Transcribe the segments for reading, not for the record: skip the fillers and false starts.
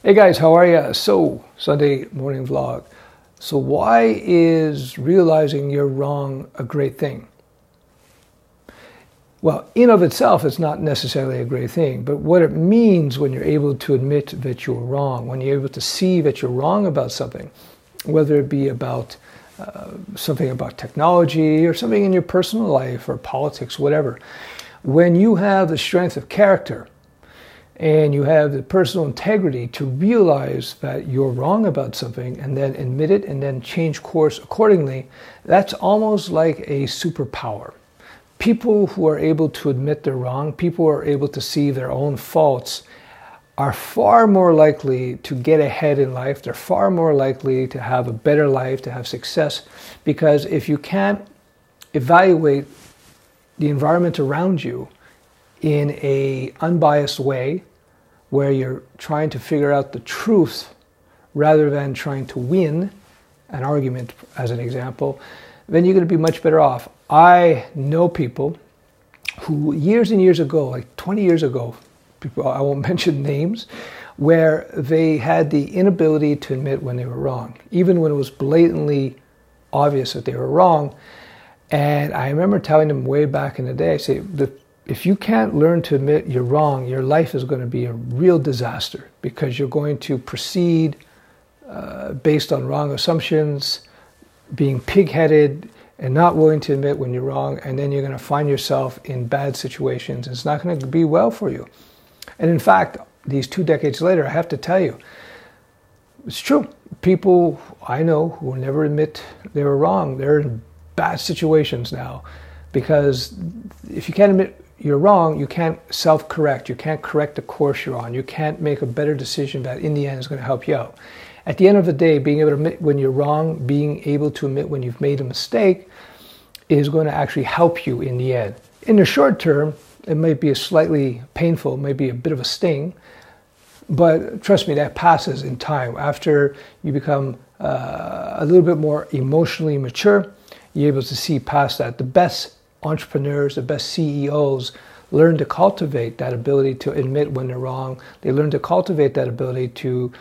Hey guys, how are you? So, Sunday morning vlog. So why is realizing you're wrong a great thing? Well, in of itself, it's not necessarily a great thing, but what it means when you're able to admit that you're wrong, when you're able to see that you're wrong about something, whether it be about something about technology or something in your personal life or politics, whatever. When you have the strength of character, and you have the personal integrity to realize that you're wrong about something and then admit it and then change course accordingly, that's almost like a superpower. People who are able to admit they're wrong, people who are able to see their own faults, are far more likely to get ahead in life. They're far more likely to have a better life, to have success, because if you can't evaluate the environment around you in an unbiased way, where you're trying to figure out the truth rather than trying to win an argument, as an example, then you're going to be much better off. I know people who years and years ago, like 20 years ago, people, I won't mention names, where they had the inability to admit when they were wrong, even when it was blatantly obvious that they were wrong. And I remember telling them way back in the day, I say, if you can't learn to admit you're wrong, your life is going to be a real disaster, because you're going to proceed based on wrong assumptions, being pig-headed and not willing to admit when you're wrong, and then you're going to find yourself in bad situations. It's not going to be well for you. And in fact, these 2 decades later, I have to tell you, it's true. People I know who will never admit they were wrong, they're in bad situations now, because if you can't admit you're wrong, you can't self-correct. You can't correct the course you're on. You can't make a better decision that in the end is going to help you out. At the end of the day, being able to admit when you're wrong, being able to admit when you've made a mistake is going to actually help you in the end. In the short term, it might be a slightly painful, maybe a bit of a sting, but trust me, that passes in time. After you become a little bit more emotionally mature, you're able to see past that. The best entrepreneurs, the best CEOs learn to cultivate that ability to admit when they're wrong. They learn to cultivate that ability to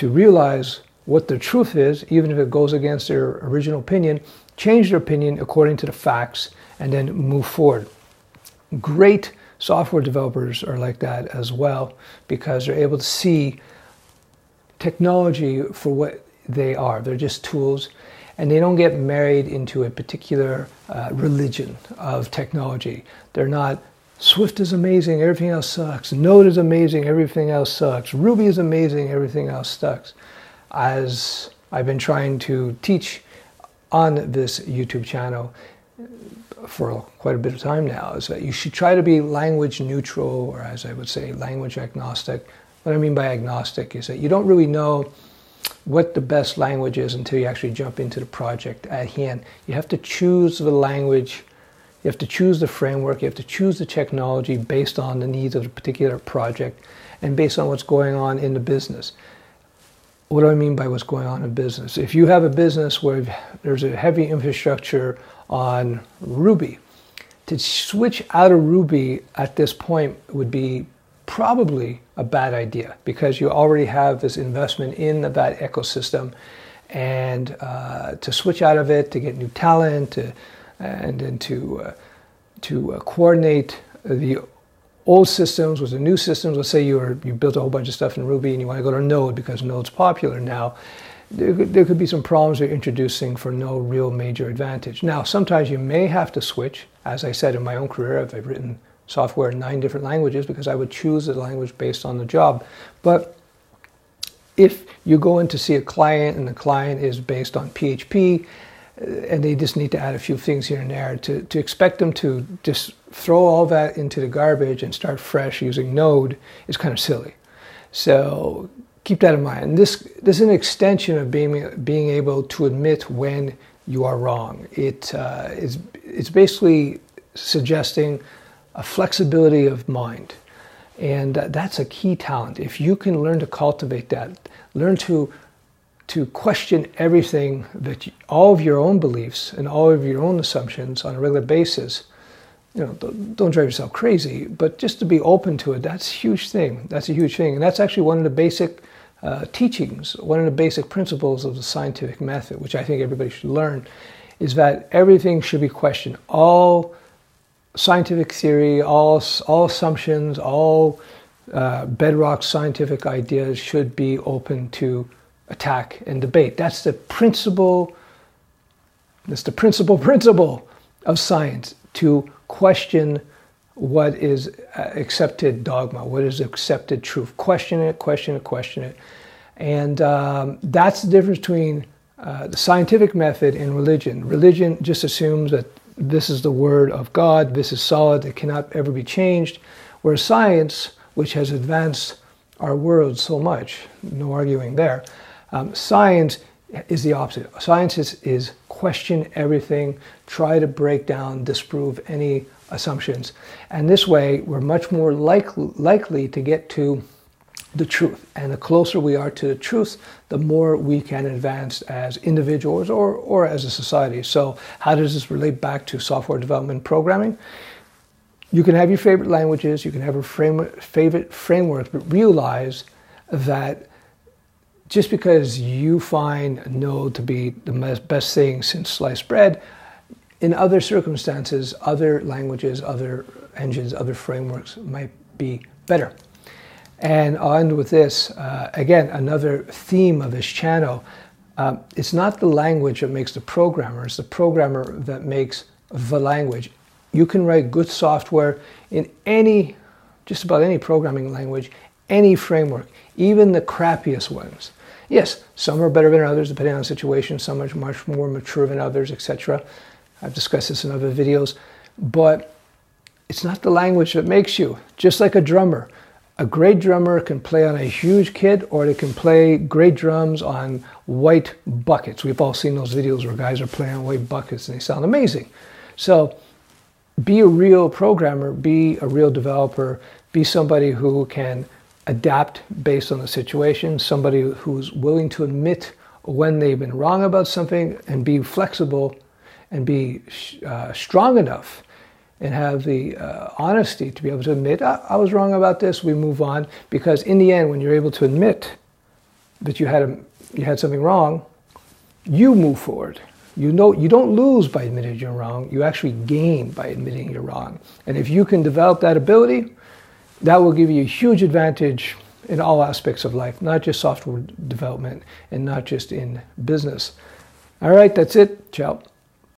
realize what the truth is, even if it goes against their original opinion, change their opinion according to the facts, and then move forward. Great software developers are like that as well, because they're able to see technology for what they are. They're just tools. And they don't get married into a particular religion of technology. They're not, Swift is amazing, everything else sucks. Node is amazing, everything else sucks. Ruby is amazing, everything else sucks. As I've been trying to teach on this YouTube channel for quite a bit of time now, is that you should try to be language neutral, or as I would say, language agnostic. What I mean by agnostic is that you don't really know what the best language is until you actually jump into the project at hand. You have to choose the language, you have to choose the framework, you have to choose the technology based on the needs of the particular project and based on what's going on in the business. What do I mean by what's going on in business? If you have a business where there's a heavy infrastructure on Ruby, to switch out of Ruby at this point would be probably a bad idea, because you already have this investment in that ecosystem, and to switch out of it, to get new talent, and then to coordinate the old systems with the new systems. Let's say you built a whole bunch of stuff in Ruby and you want to go to Node because Node's popular now. There could be some problems you're introducing for no real major advantage. Now, sometimes you may have to switch. As I said, in my own career, I've written software in 9 different languages because I would choose the language based on the job. But if you go in to see a client and the client is based on PHP and they just need to add a few things here and there, to expect them to just throw all that into the garbage and start fresh using Node is kind of silly. So keep that in mind. And this is an extension of being able to admit when you are wrong. It's basically suggesting a flexibility of mind. And that's a key talent. If you can learn to cultivate that, learn to question everything, all of your own beliefs and all of your own assumptions on a regular basis, don't drive yourself crazy, but just to be open to it, that's a huge thing. That's a huge thing. And that's actually one of the basic teachings, one of the basic principles of the scientific method, which I think everybody should learn, is that everything should be questioned. All scientific theory, all assumptions, all bedrock scientific ideas should be open to attack and debate. That's the principle. That's the principle of science, to question what is accepted dogma, what is accepted truth. Question it, question it, question it. And that's the difference between the scientific method and religion. Religion just assumes that this is the word of God, this is solid, it cannot ever be changed. Whereas science, which has advanced our world so much, no arguing there, science is the opposite. Science is question everything, try to break down, disprove any assumptions. And this way, we're much more likely to get to the truth. And the closer we are to the truth, the more we can advance as individuals or as a society. So how does this relate back to software development programming? You can have your favorite languages, you can have your favorite frameworks, but realize that just because you find Node to be the best thing since sliced bread, in other circumstances, other languages, other engines, other frameworks might be better. And I'll end with this. Again, another theme of this channel. It's not the language that makes the programmer, it's the programmer that makes the language. You can write good software in just about any programming language, any framework, even the crappiest ones. Yes, some are better than others depending on the situation, some are much more mature than others, etc. I've discussed this in other videos, but it's not the language that makes you. Just like a drummer. A great drummer can play on a huge kit, or they can play great drums on white buckets. We've all seen those videos where guys are playing on white buckets and they sound amazing. So be a real programmer, be a real developer, be somebody who can adapt based on the situation, somebody who's willing to admit when they've been wrong about something and be flexible and be strong enough and have the honesty to be able to admit, I was wrong about this, we move on. Because in the end, when you're able to admit that you had something wrong, you move forward. You don't lose by admitting you're wrong, you actually gain by admitting you're wrong. And if you can develop that ability, that will give you a huge advantage in all aspects of life, not just software development and not just in business. All right, that's it. Ciao.